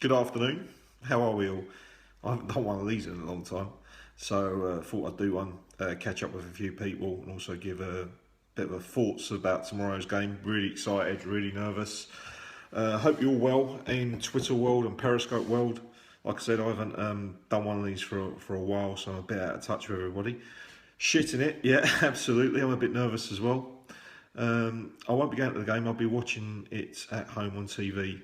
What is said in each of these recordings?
Good afternoon. How are we all? I haven't done one of these in a long time, so thought I'd do one, catch up with a few people, and also give a bit of a thoughts about tomorrow's game. Really excited, really nervous. Hope you're all well in Twitter world and Periscope world. Like I said, I haven't done one of these for a while, so I'm a bit out of touch with everybody. Shit in it, yeah, absolutely. I'm a bit nervous as well. I won't be going to the game. I'll be watching it at home on TV.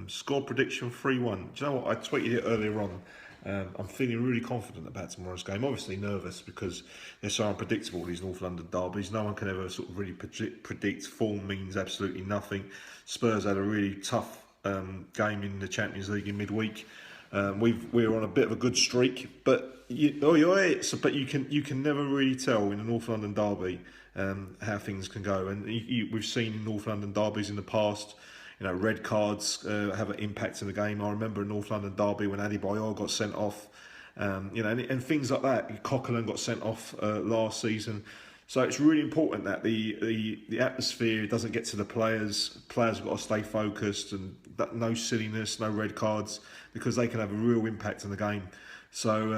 Score prediction 3-1. Do you know what? I tweeted it earlier on. I'm feeling really confident about tomorrow's game. Obviously nervous because they're so unpredictable, these North London derbies. No one can ever sort of really predict. Form means absolutely nothing. Spurs had a really tough game in the Champions League in midweek. We're on a bit of a good streak, but you can never really tell in a North London derby how things can go. And we've seen in North London derbies in the past, red cards have an impact in the game. I remember a North London derby when Adebayor got sent off, and things like that. Coquelin got sent off last season. So it's really important that the atmosphere doesn't get to the players. Players have got to stay focused and that no silliness, no red cards, because they can have a real impact on the game. So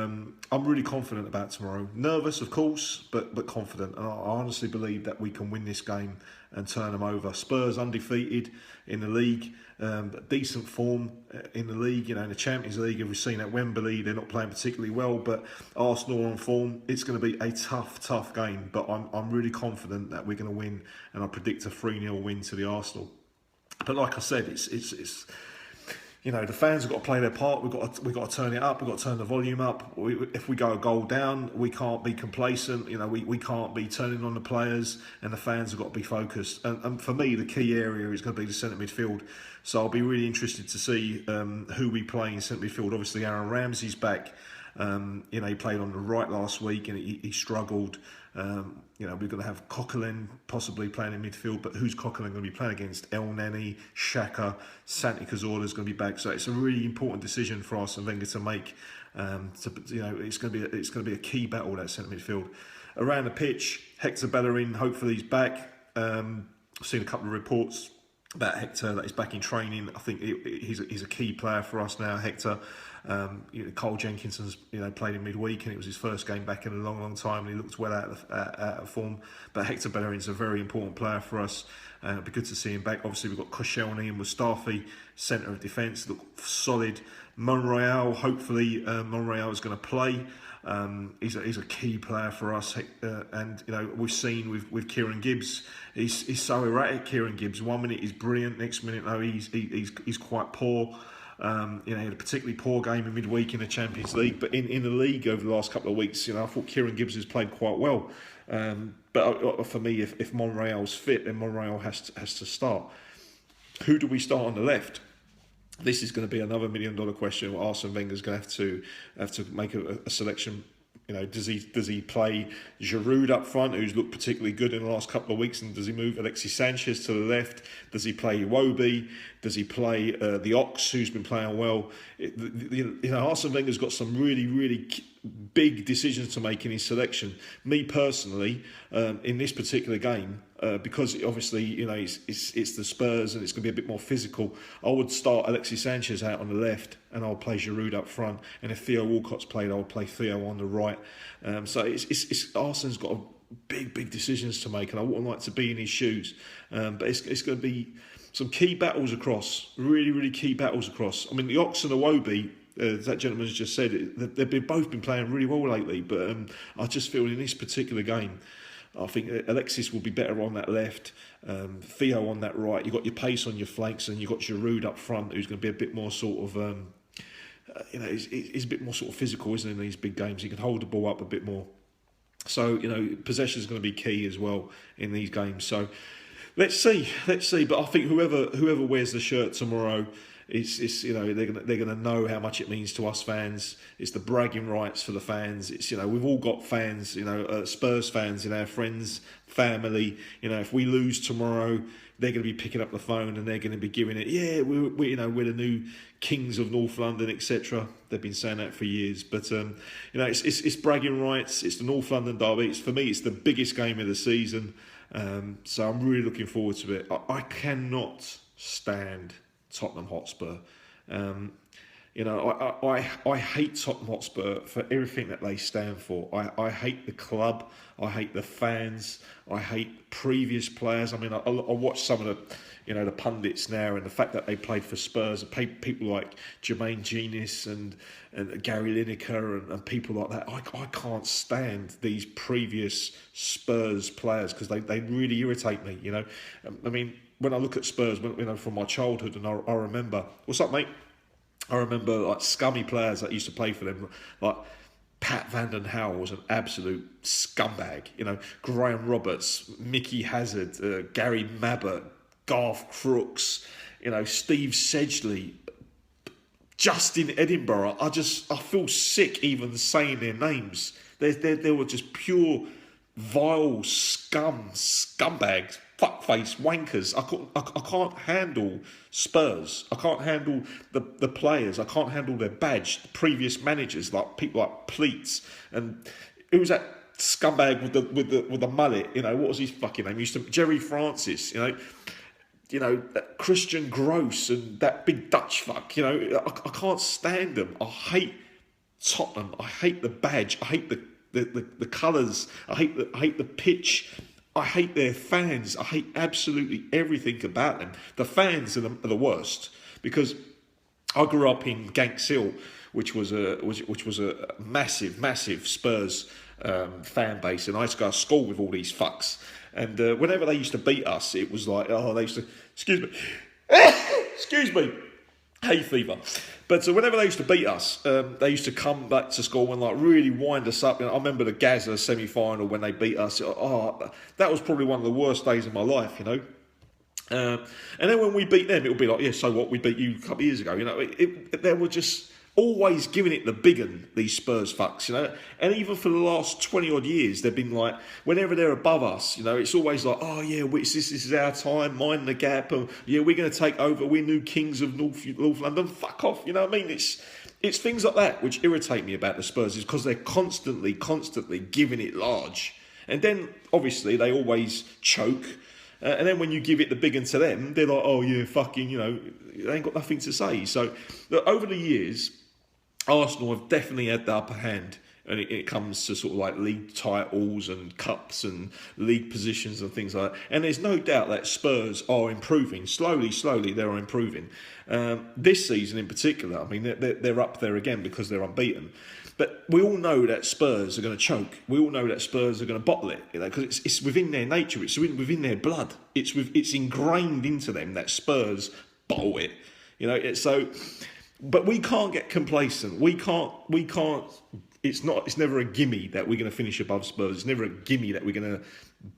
I'm really confident about tomorrow. Nervous, of course, but confident. And I honestly believe that we can win this game and turn them over. Spurs undefeated in the league, decent form in the league. In the Champions League, we've seen at Wembley, they're not playing particularly well, but Arsenal are on form. It's going to be a tough game, but I'm really confident that we're going to win, and I predict a 3-0 win to the Arsenal. But like I said, it's the fans have got to play their part. We've got to turn it up. We've got to turn the volume up. If we go a goal down, we can't be complacent. We can't be turning on the players, and the fans have got to be focused. And for me, the key area is going to be the centre midfield. So I'll be really interested to see who we play in centre midfield. Obviously, Aaron Ramsey's back. He played on the right last week and he struggled. We're going to have Coquelin possibly playing in midfield, but who's Coquelin going to be playing against? El Neni, Xhaka, Santi Cazorla is going to be back. So it's a really important decision for Arsene Wenger to make. It's going to be a key battle, that centre midfield. Around the pitch, Hector Bellerin, hopefully he's back. I've seen a couple of reports about Hector that he's back in training. I think he's a key player for us now, Hector. Cole Jenkinson's played in midweek and it was his first game back in a long time, and he looked well out of form. But Hector Bellerin's a very important player for us. It'd be good to see him back. Obviously we've got Koscielny and Mustafi, centre of defence, look solid. Monreal, hopefully Monreal is going to play. He's a key player for us, and we've seen with Kieran Gibbs, he's so erratic. Kieran Gibbs, 1 minute he's brilliant, next minute he's quite poor. He had a particularly poor game in midweek in the Champions League, but in the league over the last couple of weeks, I thought Kieran Gibbs has played quite well. But for me, if Monreal's fit, then Monreal has to start. Who do we start on the left? This is going to be another $1 million question. Arsene Wenger's going to have to make a selection. Does he play Giroud up front, who's looked particularly good in the last couple of weeks, and does he move Alexis Sanchez to the left? Does he play Iwobi? Does he play the Ox, who's been playing well? Arsene Wenger's got some really big decisions to make in his selection. Me personally, in this particular game, because obviously it's the Spurs and it's going to be a bit more physical, I would start Alexis Sanchez out on the left and I'll play Giroud up front, and if Theo Walcott's played, I'll play Theo on the right. So it's Arsene's got big decisions to make, and I wouldn't like to be in his shoes. But it's going to be some key battles across, really key battles across. I mean, the Ox and the Iwobi, that gentleman's just said it, they've both been playing really well lately, but I just feel in this particular game, I think Alexis will be better on that left, Theo on that right. You've got your pace on your flanks, and you've got Giroud up front, who's going to be a bit more sort of, he's a bit more sort of physical, isn't he, in these big games? He can hold the ball up a bit more. So, possession is going to be key as well in these games. So, let's see. But I think whoever wears the shirt tomorrow, they're gonna know how much it means to us fans. It's the bragging rights for the fans. It's we've all got fans, Spurs fans, our friends, family. If we lose tomorrow, they're going to be picking up the phone and they're going to be giving it. Yeah, we're the new kings of North London, etc. They've been saying that for years. But it's bragging rights. It's the North London derby. For me, it's the biggest game of the season. So I'm really looking forward to it. I cannot stand Tottenham Hotspur. You know, I hate Tottenham Hotspur for everything that they stand for. I hate the club. I hate the fans. I hate previous players. I mean, I watch some of the, the pundits now, and the fact that they played for Spurs, and people like Jermaine Genius and Gary Lineker and people like that. I can't stand these previous Spurs players because they really irritate me. I mean, when I look at Spurs, from my childhood, and I remember, what's up, mate? I remember like scummy players that used to play for them, like Pat Van Den Hauwe was an absolute scumbag. Graham Roberts, Mickey Hazard, Gary Mabbott, Garth Crooks, Steve Sedgley, Justin Edinburgh. I feel sick even saying their names. They were just pure vile scumbags. Fuckface wankers. I can't handle Spurs. I can't handle the players. I can't handle their badge. The previous managers, like people like Pleats, and who was that scumbag with the mullet? What was his fucking name? Jerry Francis. Christian Gross and that big Dutch fuck. I can't stand them. I hate Tottenham. I hate the badge. I hate the colours. I hate the pitch. I hate their fans. I hate absolutely everything about them. The fans are the worst, because I grew up in Ganks Hill, which was a massive Spurs fan base, and I used to go to school with all these fucks. And whenever they used to beat us, it was like, they used to, excuse me, hay fever. But whenever they used to beat us, they used to come back to school and like really wind us up. I remember the Gaza semi-final when they beat us. That was probably one of the worst days of my life, And then when we beat them, it would be like, yeah, so what? We beat you a couple of years ago, They were just always giving it the big un, these Spurs fucks, And even for the last 20 odd years, they've been like, whenever they're above us, it's always like, oh yeah, this is our time, mind the gap, and yeah, we're going to take over, we're new kings of North London, fuck off, you know what I mean? It's things like that which irritate me about the Spurs, is because they're constantly giving it large. And then, obviously, they always choke. And then when you give it the big un to them, they're like, oh yeah, fucking, they ain't got nothing to say. So, look, over the years, Arsenal have definitely had the upper hand when it comes to sort of like league titles and cups and league positions and things like that. And there's no doubt that Spurs are improving. Slowly, they are improving. This season in particular, I mean, they're up there again because they're unbeaten. But we all know that Spurs are going to choke. We all know that Spurs are going to bottle it, because it's within their nature. It's within their blood. It's ingrained into them that Spurs bottle it. So... But we can't get complacent. We can't. It's never a gimme that we're going to finish above Spurs. It's never a gimme that we're going to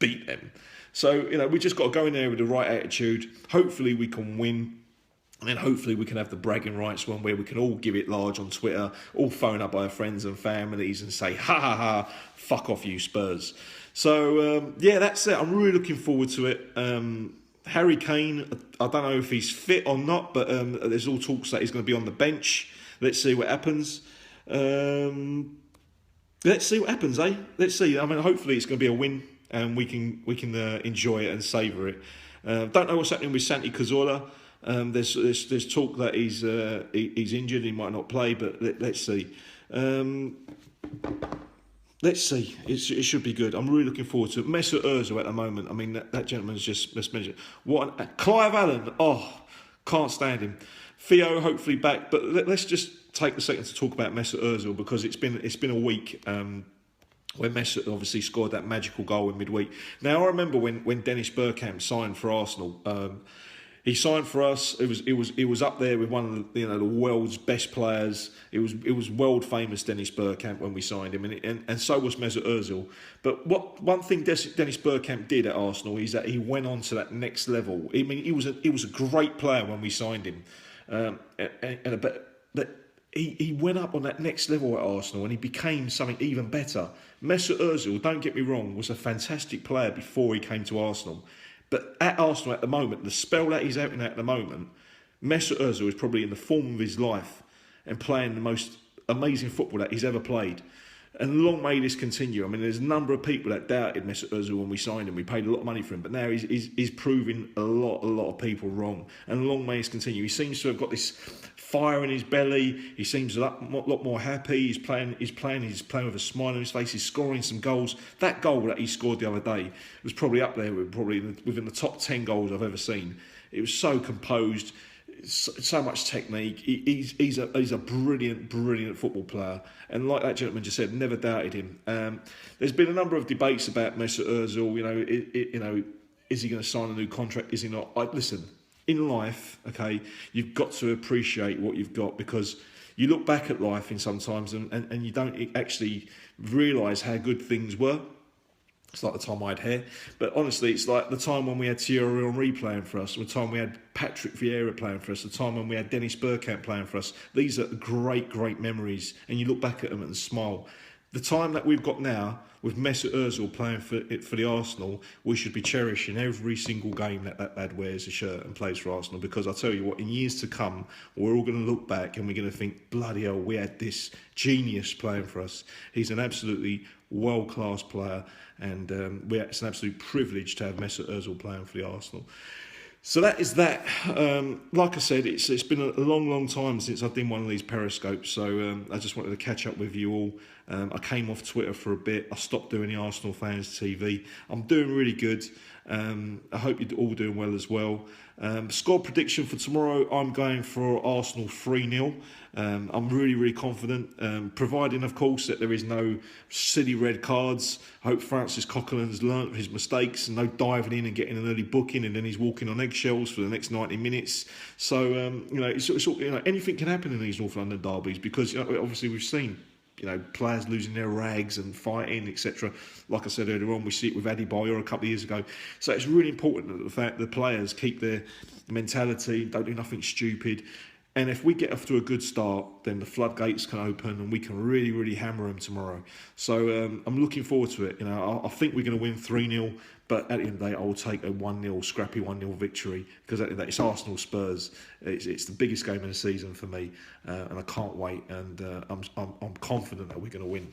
beat them. So we just got to go in there with the right attitude. Hopefully we can win, and then hopefully we can have the bragging rights one where we can all give it large on Twitter, all phone up our friends and families and say, ha ha ha, fuck off you Spurs. So that's it. I'm really looking forward to it. Harry Kane, I don't know if he's fit or not, but there's all talks that he's going to be on the bench. Let's see what happens. Let's see what happens, eh? Let's see. I mean, hopefully it's going to be a win, and we can enjoy it and savour it. Don't know what's happening with Santi Cazorla. There's talk that he's injured, he might not play, but let's see. Let's see. It should be good. I'm really looking forward to it. Mesut Ozil at the moment. I mean, that gentleman's just mentioned. Clive Allen. Oh, can't stand him. Theo hopefully back. But let's just take a second to talk about Mesut Ozil, because it's been a week when Mesut obviously scored that magical goal in midweek. Now I remember when Dennis Bergkamp signed for Arsenal. He signed for us. It was up there with one of the world's best players. It was world famous Dennis Bergkamp when we signed him, and so was Mesut Ozil. But one thing Dennis Bergkamp did at Arsenal is that he went on to that next level. I mean, he was a great player when we signed him, but he went up on that next level at Arsenal and he became something even better. Mesut Ozil, don't get me wrong, was a fantastic player before he came to Arsenal. But at Arsenal at the moment, the spell that he's out in at the moment, Mesut Ozil is probably in the form of his life and playing the most amazing football that he's ever played. And long may this continue. I mean, there's a number of people that doubted Mesut Ozil when we signed him. We paid a lot of money for him, but now he's proving a lot of people wrong. And long may this continue. He seems to have got this fire in his belly. He seems a lot more happy. He's playing with a smile on his face. He's scoring some goals. That goal that he scored the other day was probably up there within the top 10 goals I've ever seen. It was so composed. So much technique. He's a brilliant football player, and like that gentleman just said, never doubted him. There's been a number of debates about Mesut Ozil. Is he going to sign a new contract? Is he not? Listen, in life, okay, you've got to appreciate what you've got, because you look back at life in sometimes and you don't actually realise how good things were. It's like the time I had hair. But honestly, it's like the time when we had Thierry Henry playing for us, the time we had Patrick Vieira playing for us, the time when we had Dennis Bergkamp playing for us. These are great memories, and you look back at them and smile. The time that we've got now, with Mesut Ozil playing for the Arsenal, we should be cherishing every single game that lad wears a shirt and plays for Arsenal, because I tell you what, in years to come, we're all going to look back and we're going to think, bloody hell, we had this genius playing for us. He's an absolutely world-class player, and it's an absolute privilege to have Mesut Ozil playing for the Arsenal. So that is that. Like I said, it's been a long time since I've done one of these Periscopes, so I just wanted to catch up with you all. I came off Twitter for a bit. I stopped doing the Arsenal Fans TV. I'm doing really good. I hope you're all doing well as well. Score prediction for tomorrow, I'm going for Arsenal 3-0. I'm really confident, providing, of course, that there is no silly red cards. I hope Francis Coquelin's learnt his mistakes and no diving in and getting an early booking and then he's walking on eggshells for the next 90 minutes. So, anything can happen in these North London derbies, because obviously we've seen players losing their rags and fighting, etc. Like I said earlier on, we see it with Adebayor a couple of years ago. So it's really important that the fact the players keep their mentality, don't do nothing stupid. And if we get off to a good start, then the floodgates can open and we can really hammer them tomorrow. So I'm looking forward to it. I think we're going to win 3-0, but at the end of the day, I will take a 1-0, scrappy 1-0 victory, because at the end of the day, it's Arsenal Spurs. It's the biggest game of the season for me, and I can't wait. And I'm confident that we're going to win.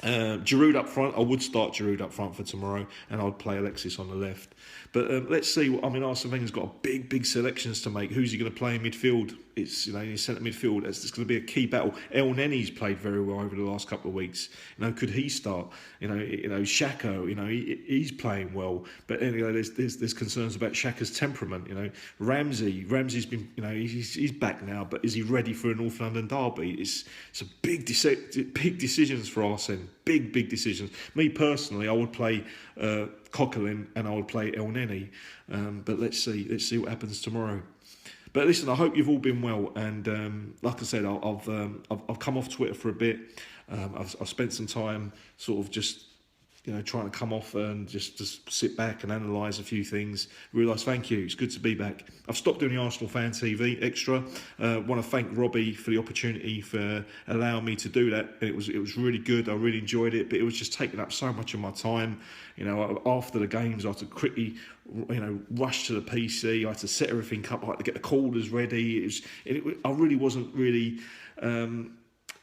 Giroud up front. I would start Giroud up front for tomorrow, and I'd play Alexis on the left. But let's see. Arsene Wenger's got big selections to make. Who's he going to play in midfield? It's in centre midfield. It's going to be a key battle. El Nenny's played very well over the last couple of weeks. Could he start? Xhaka. He's playing well. But there's concerns about Xhaka's temperament. Ramsey's been. He's back now. But is he ready for a North London derby? It's a big decisions for Arsene. Big decisions. Me personally, I would play Coquelin and I would play El Nenny. But let's see what happens tomorrow. But listen, I hope you've all been well. And like I said, I've come off Twitter for a bit. I've spent some time sort of just trying to come off and just sit back and analyse a few things. Realise, thank you, it's good to be back. I've stopped doing the Arsenal Fan TV extra. Want to thank Robbie for the opportunity for allowing me to do that. It was really good. I really enjoyed it, but it was just taking up so much of my time. After the games, I had to quickly, rush to the PC. I had to set everything up. I had to get the callers ready. I really wasn't really.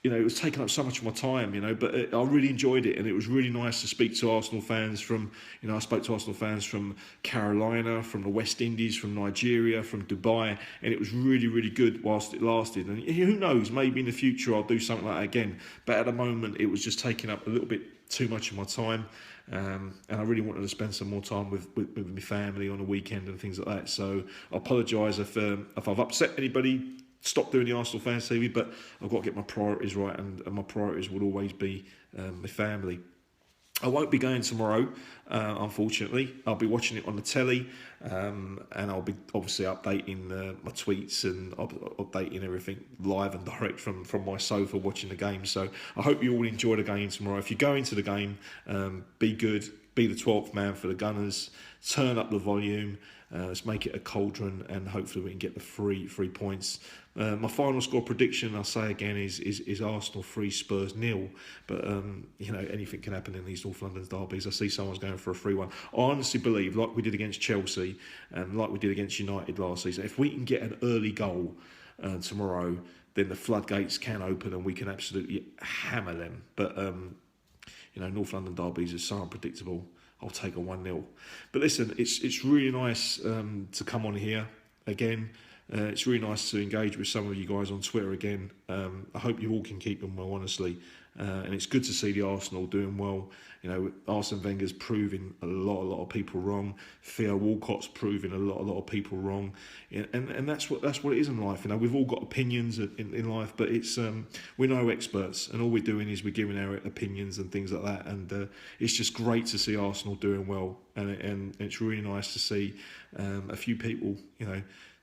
It was taking up so much of my time, but I really enjoyed it, and it was really nice to speak to Arsenal fans from, I spoke to Arsenal fans from Carolina, from the West Indies, from Nigeria, from Dubai, and it was really good whilst it lasted. And who knows, maybe in the future I'll do something like that again, but at the moment it was just taking up a little bit too much of my time, and I really wanted to spend some more time with my family on the weekend and things like that. So I apologise if I've upset anybody. Stop doing the Arsenal Fans TV, but I've got to get my priorities right, and my priorities will always be my family. I won't be going tomorrow, unfortunately. I'll be watching it on the telly, and I'll be obviously updating my tweets and updating everything live and direct from my sofa watching the game. So I hope you all enjoy the game tomorrow. If you go into the game, be good, be the 12th man for the Gunners, turn up the volume. Let's make it a cauldron, and hopefully we can get the three points. My final score prediction, I'll say again, is Arsenal 3, Spurs 0. But anything can happen in these North London derbies. I see someone's going for a 3-1. I honestly believe, like we did against Chelsea and like we did against United last season, if we can get an early goal tomorrow, then the floodgates can open and we can absolutely hammer them. But North London derbies are so unpredictable. I'll take a 1-0. But listen, it's really nice to come on here again. It's really nice to engage with some of you guys on Twitter again. I hope you all can keep them well, honestly. And it's good to see the Arsenal doing well. Arsene Wenger's proving a lot of people wrong. Theo Walcott's proving a lot of people wrong. And that's what it is in life. We've all got opinions in life, but it's we're no experts, and all we're doing is we're giving our opinions and things like that. And it's just great to see Arsenal doing well, and it's really nice to see a few people,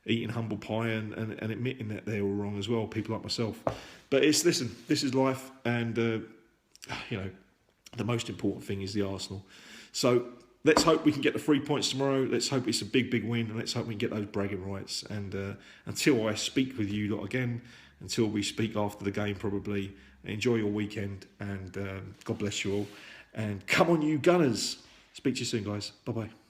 eating humble pie and admitting that they were wrong as well, people like myself. But this is life, and the most important thing is the Arsenal. So let's hope we can get the 3 points tomorrow. Let's hope it's a big win, and let's hope we can get those bragging rights. And until I speak with you lot again, until we speak after the game probably, enjoy your weekend, and God bless you all. And come on, you Gunners. Speak to you soon, guys. Bye-bye.